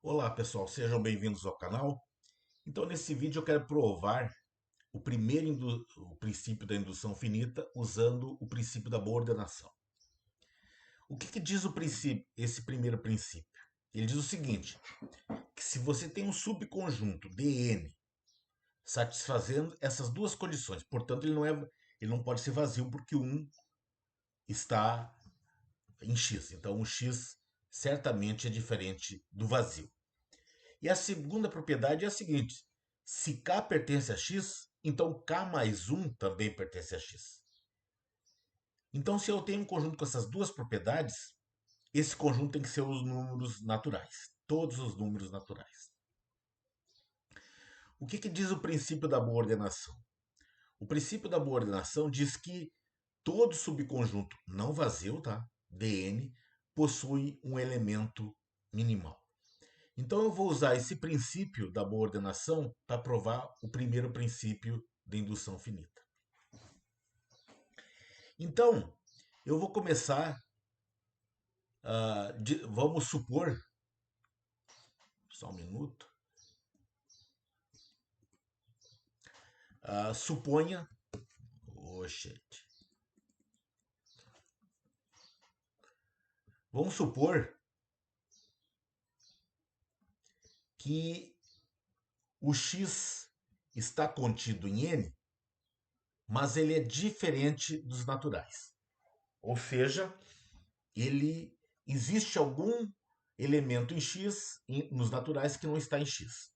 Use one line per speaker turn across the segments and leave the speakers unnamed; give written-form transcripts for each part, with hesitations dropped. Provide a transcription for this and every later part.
Olá pessoal, sejam bem-vindos ao canal. Então nesse vídeo eu quero provar o princípio da indução finita usando o princípio da boa ordenação. O que diz esse primeiro princípio? Ele diz o seguinte, que se você tem um subconjunto Dn satisfazendo essas duas condições, portanto ele não pode ser vazio porque um está em x, então o x certamente é diferente do vazio. E a segunda propriedade é a seguinte: se K pertence a X, então K mais 1 também pertence a X. Então, se eu tenho um conjunto com essas duas propriedades, esse conjunto tem que ser os números naturais. Todos os números naturais. O que diz o princípio da boa ordenação? O princípio da boa ordenação diz que todo subconjunto não vazio, tá? Dn, possui um elemento minimal. Então eu vou usar esse princípio da boa ordenação para provar o primeiro princípio da indução finita. Então, eu vou começar, vamos supor, só um minuto, suponha, vamos supor que o x está contido em n, mas ele é diferente dos naturais. Ou seja, ele existe algum elemento em x nos naturais que não está em x.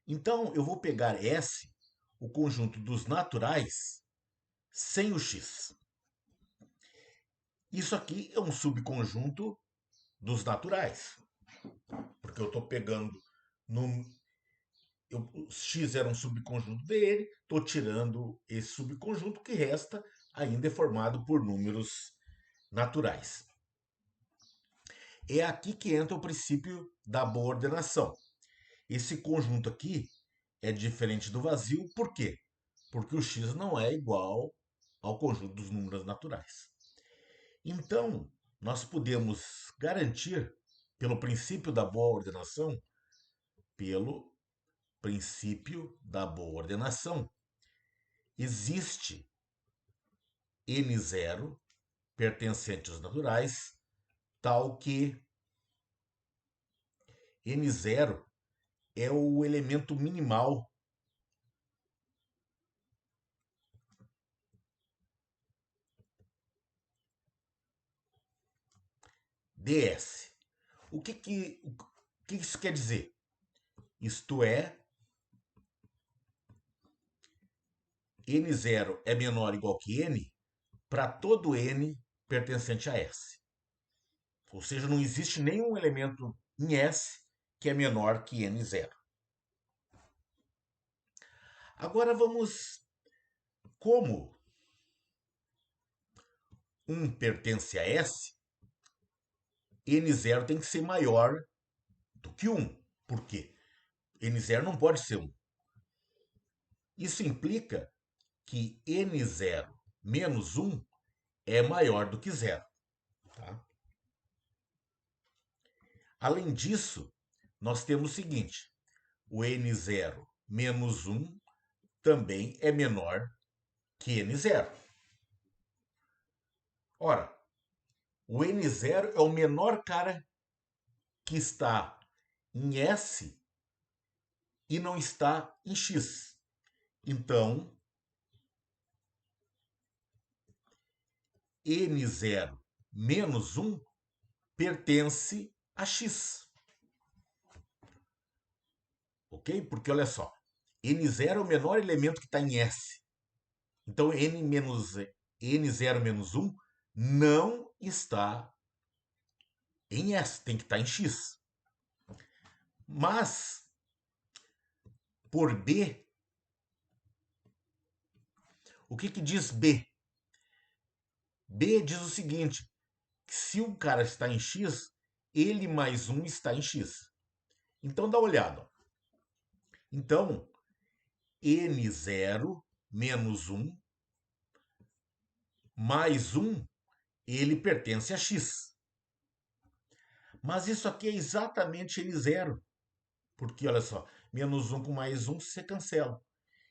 Então eu vou pegar S, o conjunto dos naturais, sem o x. Isso aqui é um subconjunto dos naturais, porque eu estou pegando no, o x era um subconjunto dele, estou tirando esse subconjunto, que resta ainda é formado por números naturais. É aqui que entra o princípio da boa ordenação. Esse conjunto aqui é diferente do vazio, por quê? Porque o x não é igual ao conjunto dos números naturais. Então, nós podemos garantir, pelo princípio da boa ordenação, pelo princípio da boa ordenação, existe n0 pertencente aos naturais, tal que n0 é o elemento minimal ds. O que isso quer dizer? Isto é, n0 é menor ou igual que n para todo n pertencente a S. Ou seja, não existe nenhum elemento em S que é menor que n0. Agora vamos, como um pertence a S, n0 tem que ser maior do que 1. Por quê? N0 não pode ser 1. Isso implica que n0 menos 1 é maior do que 0. Tá? Além disso, nós temos o seguinte: o n0 menos 1 também é menor que n0. Ora, o n0 é o menor cara que está em S e não está em X. Então, n0 menos 1 pertence a X. Ok? Porque olha só, n0 é o menor elemento que está em S. Então, n0 menos 1 não está em S, tem que estar em X. Mas, por B, o que diz B? B diz o seguinte, que se o cara está em X, ele mais 1 está em X. Então, dá uma olhada. Então, n0 menos 1 mais 1, ele pertence a x. Mas isso aqui é exatamente ele zero. Porque, olha só, menos um com mais um você cancela.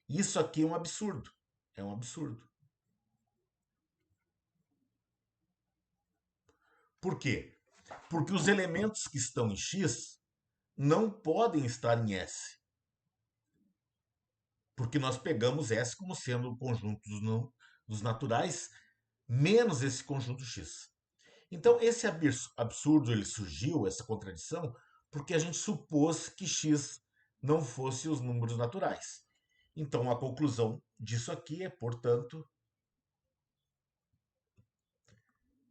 Isso aqui é um absurdo. É um absurdo. Por quê? Porque os elementos que estão em X não podem estar em S. Porque nós pegamos S como sendo o conjunto dos naturais menos esse conjunto X. Então, esse absurdo ele surgiu, essa contradição, porque a gente supôs que X não fosse os números naturais. Então, a conclusão disso aqui é, portanto,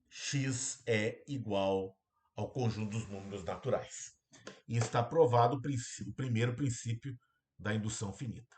X é igual ao conjunto dos números naturais. E está provado o primeiro princípio da indução finita.